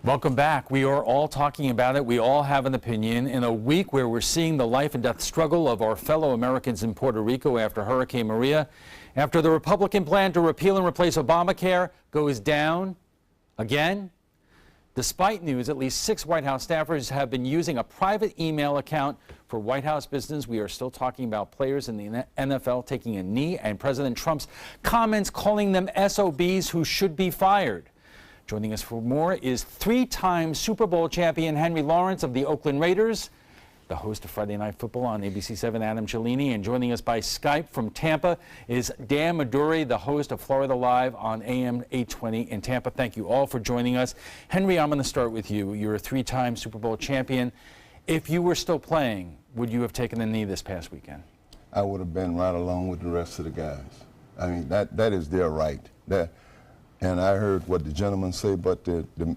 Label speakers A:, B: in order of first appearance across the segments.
A: Welcome back. We are all talking about it. We all have an opinion. In a week where we're seeing the life and death struggle of our fellow Americans in Puerto Rico after Hurricane Maria, after the Republican plan to repeal and replace Obamacare goes down again. Despite news, at least 6 White House staffers have been using a private email account for White House business. We are still talking about players in the NFL taking a knee and President Trump's comments calling them SOBs who should be fired. Joining us for more is 3-time Super Bowl champion Henry Lawrence of the Oakland Raiders, the host of Friday Night Football on ABC7, Adam Cellini, and joining us by Skype from Tampa is Dan Maduri, the host of Florida Live on AM 820 in Tampa. Thank you all for joining us. Henry, I'm going to start with you. You're a 3-time Super Bowl champion. If you were still playing, would you have taken a knee this past weekend?
B: I would have been right along with the rest of the guys. I mean, that is their right. And I heard what the gentleman say, but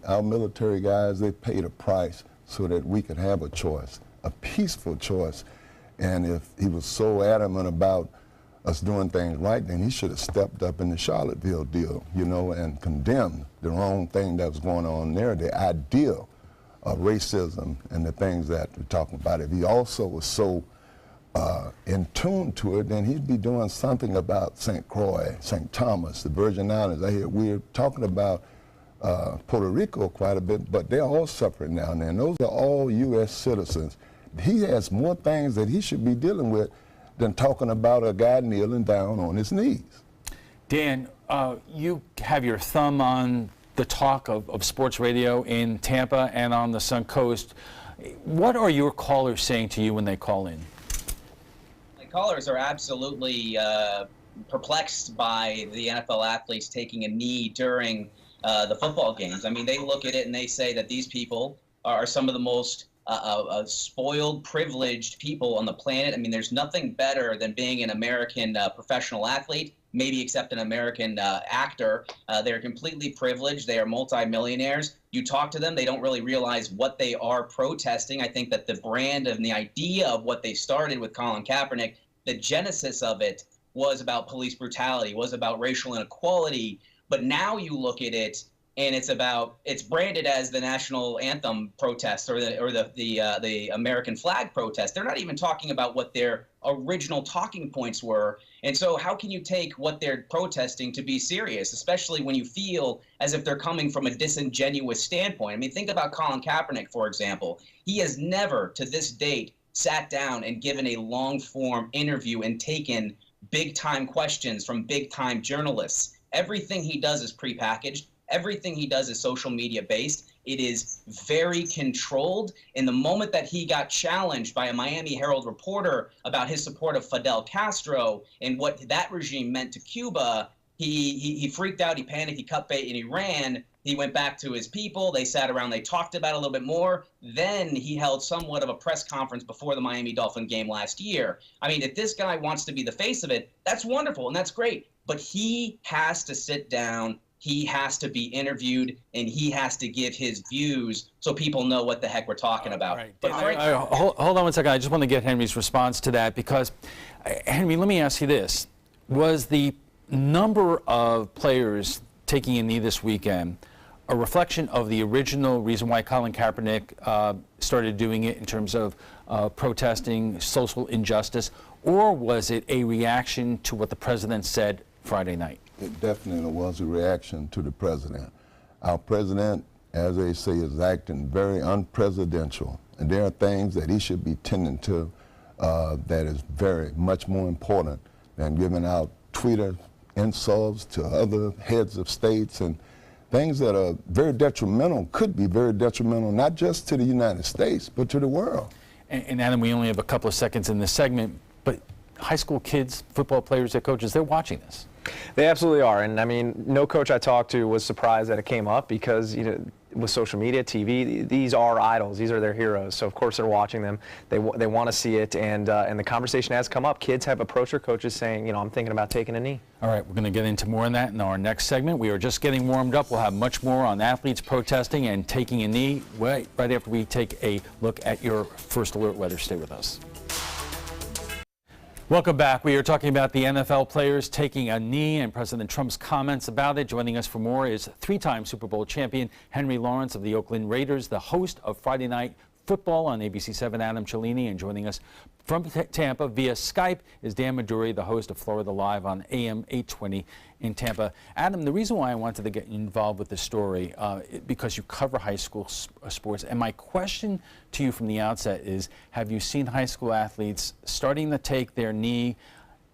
B: our military guys, they paid a price so that we could have a choice, a peaceful choice. And if he was so adamant about us doing things right, then he should have stepped up in the Charlottesville deal, you know, and condemned the wrong thing that was going on there, the idea of racism and the things that we're talking about. If he also was so in tune to it, then he'd be doing something about St. Croix, St. Thomas, the Virgin Islands. I hear we're talking about Puerto Rico quite a bit, but they're all suffering down there, and those are all U.S. citizens. He has more things that he should be dealing with than talking about a guy kneeling down on his knees.
A: Dan, you have your thumb on the talk of sports radio in Tampa and on the Sun Coast. What are your callers saying to you when they call in?
C: Callers are absolutely perplexed by the NFL athletes taking a knee during the football games. I mean, they look at it and they say that these people are some of the most spoiled, privileged people on the planet. I mean, there's nothing better than being an American professional athlete, maybe except an American actor. They're completely privileged. They are multimillionaires. You talk to them, they don't really realize what they are protesting. I think that the brand and the idea of what they started with Colin Kaepernick, the genesis of it was about police brutality, was about racial inequality. But now you look at it and it's branded as the national anthem protest or the American flag protest. They're not even talking about what their original talking points were. And so how can you take what they're protesting to be serious, especially when you feel as if they're coming from a disingenuous standpoint? I mean, think about Colin Kaepernick, for example. He has never, to this date, sat down and given a long-form interview and taken big-time questions from big-time journalists. Everything he does is prepackaged. Everything he does is social media based. It is very controlled. In the moment that he got challenged by a Miami Herald reporter about his support of Fidel Castro and what that regime meant to Cuba, he freaked out, he panicked, he cut bait, and he ran. He went back to his people. They sat around, they talked about it a little bit more. Then he held somewhat of a press conference before the Miami Dolphin game last year. I mean, if this guy wants to be the face of it, that's wonderful and that's great. But he has to sit down. He has to be interviewed, and he has to give his views so people know what the heck we're talking about.
A: Right. But hold on one second. I just want to get Henry's response to that because, Henry, let me ask you this. Was the number of players taking a knee this weekend a reflection of the original reason why Colin Kaepernick started doing it in terms of protesting social injustice, or was it a reaction to what the president said Friday night?
B: It definitely was a reaction to the president. Our president, as they say, is acting very unpresidential, and there are things that he should be tending to that is very much more important than giving out Twitter insults to other heads of states and things that are very detrimental, could be very detrimental, not just to the United States, but to the world.
A: And Adam, we only have a couple of seconds in this segment, but high school kids, football players, their coaches, they're watching this.
D: They absolutely are, and I mean, no coach I talked to was surprised that it came up because, you know, with social media, TV, these are idols, these are their heroes. So of course they're watching them. They want to see it, and the conversation has come up. Kids have approached their coaches saying, you know, I'm thinking about taking a knee.
A: All right, we're going to get into more on that in our next segment. We are just getting warmed up. We'll have much more on athletes protesting and taking a knee right after we take a look at your First Alert weather. Stay with us. Welcome back. We are talking about the NFL players taking a knee and President Trump's comments about it. Joining us for more is three-time Super Bowl champion Henry Lawrence of the Oakland Raiders, the host of Friday Night Football on ABC7, Adam Cellini, and joining us from Tampa via Skype is Dan Maduri, the host of Florida Live on AM 820 in Tampa. Adam, the reason why I wanted to get involved with this story, because you cover high school sports, and my question to you from the outset is, have you seen high school athletes starting to take their knee,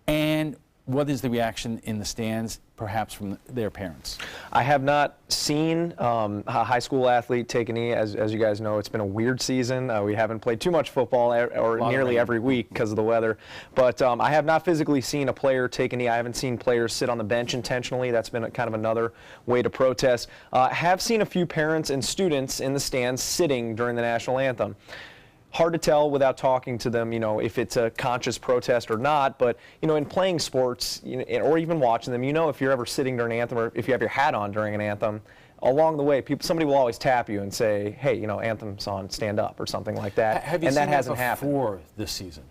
A: and what is the reaction in the stands, perhaps from their parents?
D: I have not seen a high school athlete take a knee. As you guys know, it's been a weird season. We haven't played too much football or nearly every week because of the weather. But I have not physically seen a player take a knee. I haven't seen players sit on the bench intentionally. That's been kind of another way to protest. Have seen a few parents and students in the stands sitting during the national anthem. Hard to tell without talking to them, if it's a conscious protest or not. But, in playing sports, or even watching them, if you're ever sitting during an anthem or if you have your hat on during an anthem, along the way, somebody will always tap you and say, hey, anthem's on, stand up, or something like that.
A: Have you
D: and
A: seen
D: that hasn't happened
A: before this season?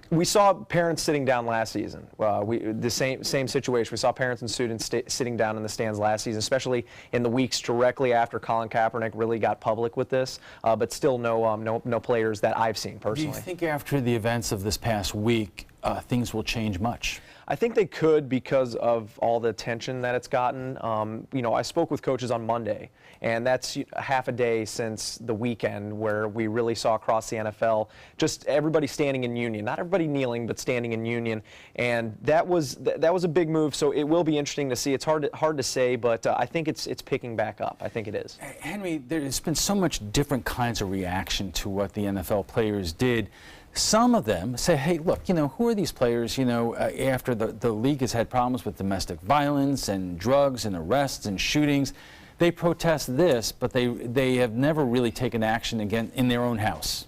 D: We saw parents sitting down last season. The same situation. We saw parents and students sitting down in the stands last season, especially in the weeks directly after Colin Kaepernick really got public with this. But still, no players that I've seen personally.
A: Do you think after the events of this past week, things will change much?
D: I think they could because of all the attention that it's gotten. I spoke with coaches on Monday, and that's half a day since the weekend where we really saw across the NFL just everybody standing in union. Not everybody kneeling, but standing in union. And that was a big move, so it will be interesting to see. It's hard to say, but I think it's picking back up. I think it is.
A: Henry, there's been so much different kinds of reaction to what the NFL players did. Some of them say, hey, look, who are these players, after the league has had problems with domestic violence and drugs and arrests and shootings. They protest this, but they have never really taken action again in their own house.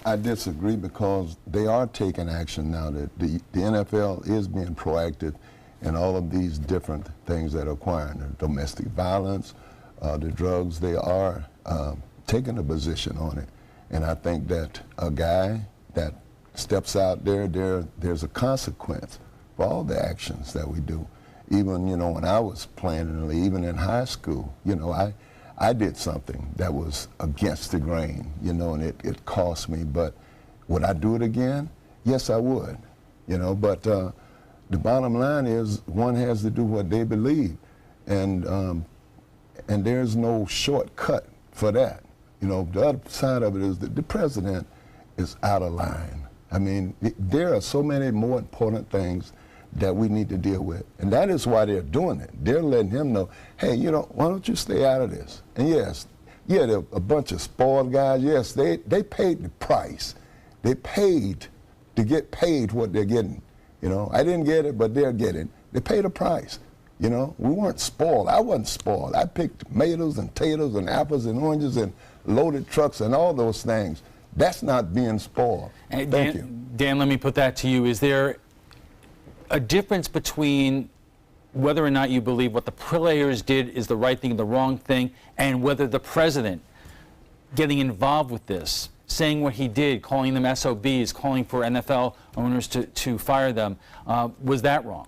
B: I disagree because they are taking action now. That the NFL is being proactive in all of these different things that are acquiring the domestic violence, the drugs. They are taking a position on it. And I think that a guy that steps out there's a consequence for all the actions that we do. Even, when I was playing in the league, even in high school, I did something that was against the grain, and it cost me. But would I do it again? Yes, I would, But the bottom line is one has to do what they believe. And there's no shortcut for that. The other side of it is that the president is out of line. I mean, there are so many more important things that we need to deal with. And that is why they're doing it. They're letting him know, hey, why don't you stay out of this? And yes, they're a bunch of spoiled guys. Yes, they paid the price. They paid to get paid what they're getting. I didn't get it, but they're getting. They paid a price. We weren't spoiled. I wasn't spoiled. I picked tomatoes and taters and apples and oranges and loaded trucks and all those things. That's not being spoiled. Thank you.
A: Dan, let me put that to you. Is there a difference between whether or not you believe what the players did is the right thing, the wrong thing, and whether the president getting involved with this, saying what he did, calling them SOBs, calling for NFL owners to fire them, was that wrong?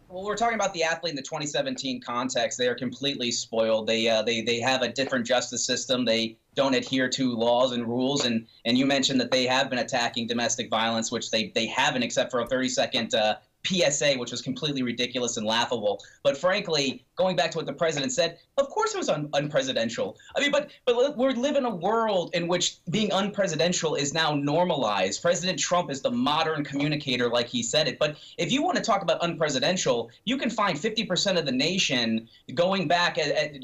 C: Well, we're talking about the athlete in the 2017 context. They are completely spoiled. They have a different justice system. They don't adhere to laws and rules. And you mentioned that they have been attacking domestic violence, which they haven't, except for a 30-second PSA, which was completely ridiculous and laughable. But frankly, going back to what the president said, of course it was unpresidential. I mean, but we live in a world in which being unpresidential is now normalized. President Trump is the modern communicator, like he said it. But if you want to talk about unpresidential, you can find 50% of the nation going back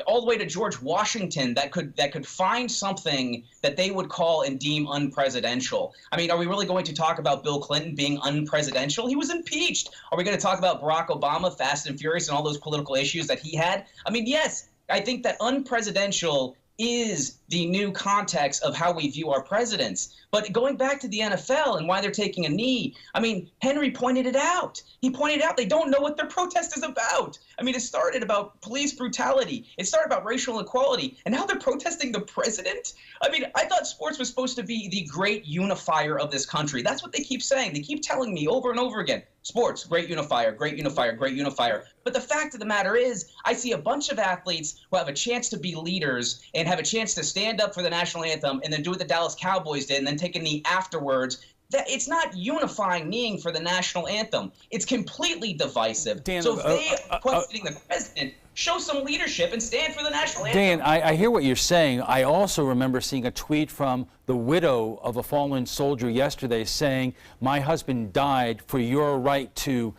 C: all the way to George Washington that could find something that they would call and deem unpresidential. I mean, are we really going to talk about Bill Clinton being unpresidential? He was impeached. Are we going to talk about Barack Obama, Fast and Furious, and all those political issues that he had? I mean, yes, I think that unpresidential is the new context of how we view our presidents. But going back to the NFL and why they're taking a knee, I mean, Henry pointed it out. He pointed out they don't know what their protest is about. I mean, it started about police brutality. It started about racial equality. And now they're protesting the president? I mean, I thought sports was supposed to be the great unifier of this country. That's what they keep saying. They keep telling me over and over again, sports, great unifier, great unifier, great unifier. But the fact of the matter is, I see a bunch of athletes who have a chance to be leaders and have a chance to stand up for the national anthem and then do what the Dallas Cowboys did and then take a knee afterwards. That it's not unifying kneeing for the national anthem. It's completely divisive.
A: Dan,
C: so if they are questioning the president, show some leadership and stand for the national anthem.
A: Dan, I hear what you're saying. I also remember seeing a tweet from the widow of a fallen soldier yesterday saying, "My husband died for your right to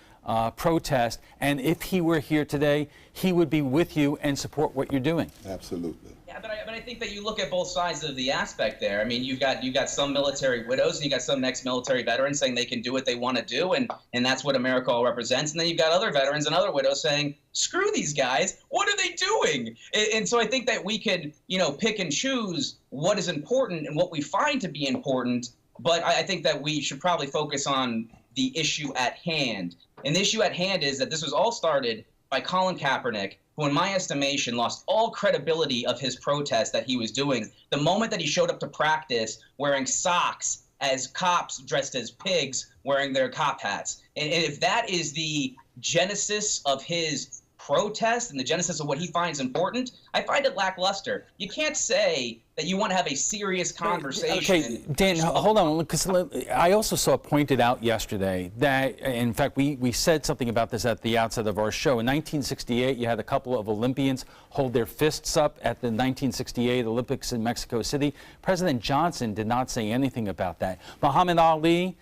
A: protest, and if he were here today, he would be with you and support what you're doing."
B: Absolutely.
C: Yeah, but I think that you look at both sides of the aspect there. I mean, you've got some military widows and you got some ex-military veterans saying they can do what they want to do, and that's what America all represents. And then you've got other veterans and other widows saying, "Screw these guys! What are they doing?" And so I think that we can, pick and choose what is important and what we find to be important. But I think that we should probably focus on the issue at hand. And the issue at hand is that this was all started by Colin Kaepernick, who in my estimation lost all credibility of his protest that he was doing the moment that he showed up to practice wearing socks as cops dressed as pigs wearing their cop hats. And if that is the genesis of his protest and the genesis of what he finds important, I find it lackluster. You can't say that you want to have a serious conversation.
A: Okay, Dan, hold on, because I also saw pointed out yesterday that, in fact, we said something about this at the outset of our show. In 1968, you had a couple of Olympians hold their fists up at the 1968 Olympics in Mexico City. President Johnson did not say anything about that. Muhammad Ali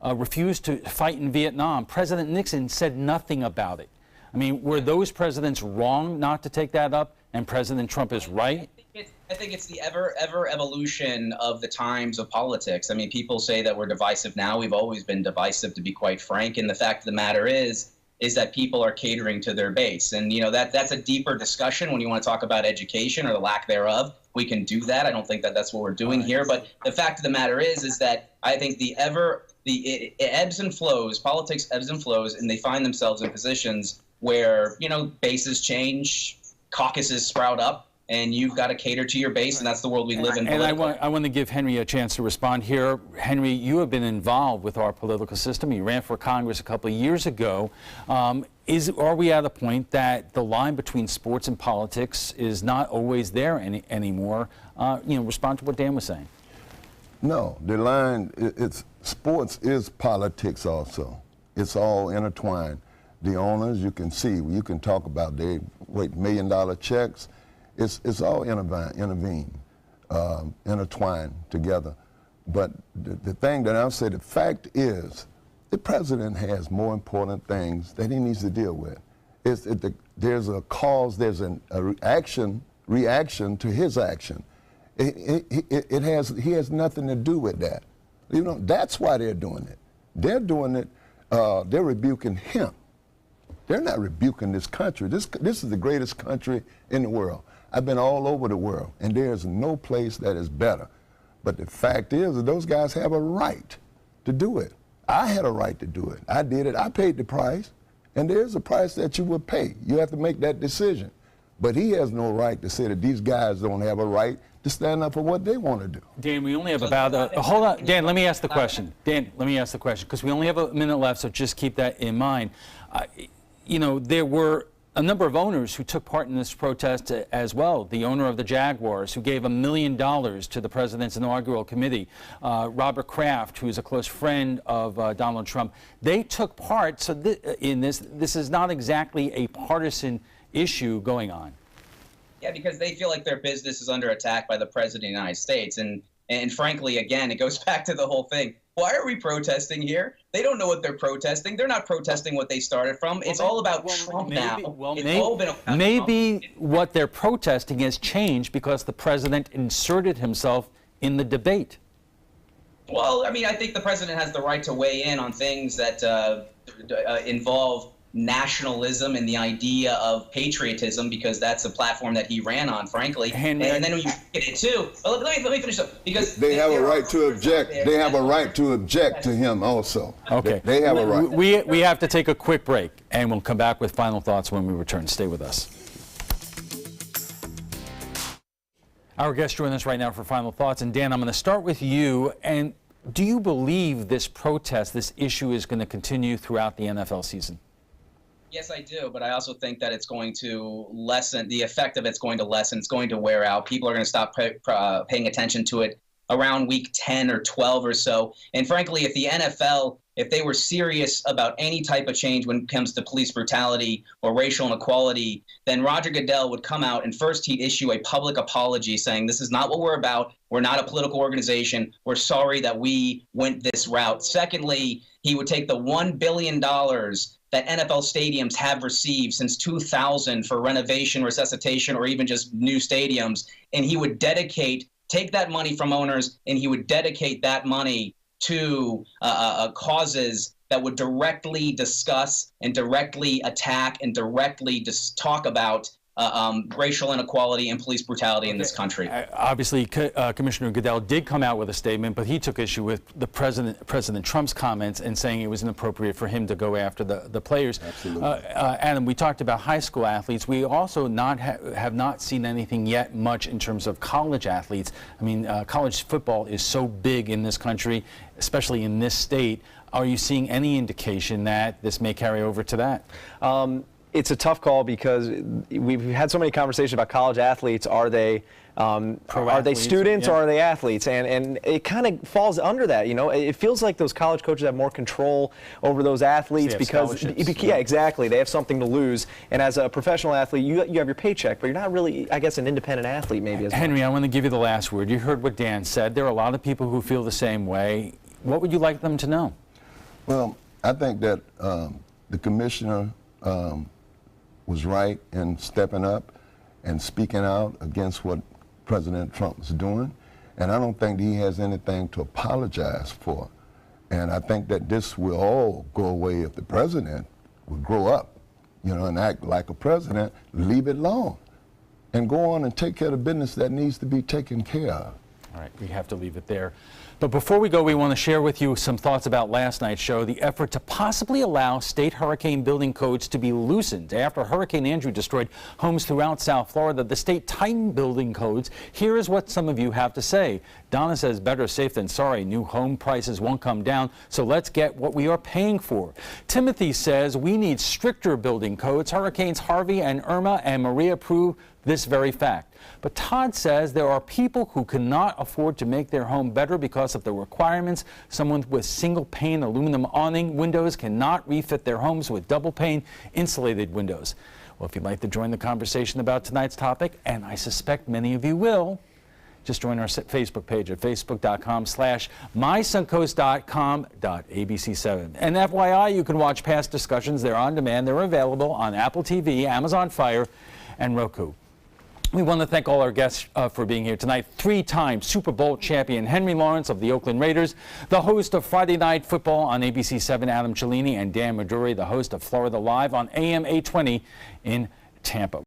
A: refused to fight in Vietnam. President Nixon said nothing about it. I mean, were those presidents wrong not to take that up, and President Trump is right?
C: I think it's the ever evolution of the times of politics. I mean, people say that we're divisive now. We've always been divisive, to be quite frank. And the fact of the matter is that people are catering to their base. And, that's a deeper discussion when you want to talk about education or the lack thereof. We can do that. I don't think that that's what we're doing here. But the fact of the matter is that I think it ebbs and flows, politics ebbs and flows, and they find themselves in positions where, bases change, caucuses sprout up, and you've got to cater to your base, and that's the world we live in.
A: And I want to give Henry a chance to respond here. Henry, you have been involved with our political system. You ran for Congress a couple of years ago. Are we at a point that the line between sports and politics is not always there anymore? Respond to what Dan was saying.
B: No, the line, sports is politics also. It's all intertwined. The owners, you can see, you can talk about, they wait $1 million checks. It's all intertwined together. But the thing that I'll say, the fact is, the president has more important things that he needs to deal with. There's a cause, there's a reaction to his action. He has nothing to do with that. That's why they're doing it. They're doing it, they're rebuking him. They're not rebuking this country. This is the greatest country in the world. I've been all over the world, and there's no place that is better. But the fact is that those guys have a right to do it. I had a right to do it. I did it. I paid the price, and there's a price that you would pay. You have to make that decision. But he has no right to say that these guys don't have a right to stand up for what they want to do.
A: Dan, we only have about hold on. Dan, let me ask the question. Dan, let me ask the question, because we only have a minute left, so just keep that in mind. There were a number of owners who took part in this protest as well. The owner of the Jaguars, who gave $1 million to the president's inaugural committee, Robert Kraft, who is a close friend of Donald Trump, they took part. So in this. This is not exactly a partisan issue going on.
C: Yeah, because they feel like their business is under attack by the president of the United States. And frankly, again, it goes back to the whole thing. Why are we protesting here? They don't know what they're protesting. They're not protesting what they started from. It's all about Trump now.
A: Maybe what they're protesting has changed because the president inserted himself in the debate.
C: Well, I mean, I think the president has the right to weigh in on things that involve nationalism and the idea of patriotism, because that's the platform that he ran on, frankly. And then when you get it too, well, let me finish up, because
B: they have a right to object. They have a right to object to him also.
A: Okay.
B: They have a right.
A: We have to take a quick break, and we'll come back with final thoughts when we return. Stay with us. Our guests join us right now for final thoughts. And Dan, I'm going to start with you. And do you believe this protest, this issue, is going to continue throughout the NFL season?
C: Yes, I do, but I also think that it's going to lessen, the effect of it's going to lessen, it's going to wear out. People are going to stop paying attention to it around week 10 or 12 or so. And frankly, if the NFL, if they were serious about any type of change when it comes to police brutality or racial inequality, then Roger Goodell would come out and first he'd issue a public apology saying, this is not what we're about. We're not a political organization. We're sorry that we went this route. Secondly, he would take the $1 billion that NFL stadiums have received since 2000 for renovation, resuscitation, or even just new stadiums, and he would take that money from owners, and he would dedicate that money to causes that would directly discuss and directly attack and directly talk about racial inequality and police brutality in this country.
A: Obviously, Commissioner Goodell did come out with a statement, but he took issue with the President Trump's comments and saying it was inappropriate for him to go after the players.
B: Absolutely.
A: Adam, we talked about high school athletes. We also have not seen anything yet much in terms of college athletes. I mean, college football is so big in this country, especially in this state. Are you seeing any indication that this may carry over to that?
D: It's a tough call because we've had so many conversations about college athletes. Are they students or are they athletes? And it kind of falls under that. You know, it feels like those college coaches have more control over those athletes because, yeah, exactly. They have something to lose. And as a professional athlete, you have your paycheck, but you're not really, I guess, an independent athlete maybe as
A: Henry, I want to give you the last word. You heard what Dan said. There are a lot of people who feel the same way. What would you like them to know?
B: Well, I think that the commissioner was right in stepping up and speaking out against what President Trump was doing. And I don't think he has anything to apologize for. And I think that this will all go away if the president would grow up, you know, and act like a president, leave it alone, and go on and take care of the business that needs to be taken care of.
A: All right, we have to leave it there. But before we go, we want to share with you some thoughts about last night's show, the effort to possibly allow state hurricane building codes to be loosened. After Hurricane Andrew destroyed homes throughout South Florida, the state tightened building codes. Here is what some of you have to say. Donna says, better safe than sorry. New home prices won't come down, so let's get what we are paying for. Timothy says, we need stricter building codes. Hurricanes Harvey and Irma and Maria prove this very fact. But Todd says there are people who cannot afford to make their home better because of the requirements. Someone with single pane aluminum awning windows cannot refit their homes with double pane insulated windows. Well, if you'd like to join the conversation about tonight's topic, and I suspect many of you will, just join our Facebook page at facebook.com/mysuncoast.com.abc7. And FYI, you can watch past discussions. They're on demand. They're available on Apple TV, Amazon Fire, and Roku. We want to thank all our guests for being here tonight. Three-time Super Bowl champion Henry Lawrence of the Oakland Raiders, the host of Friday Night Football on ABC7, Adam Cellini, and Dan Maduri, the host of Florida Live on AM 820 in Tampa.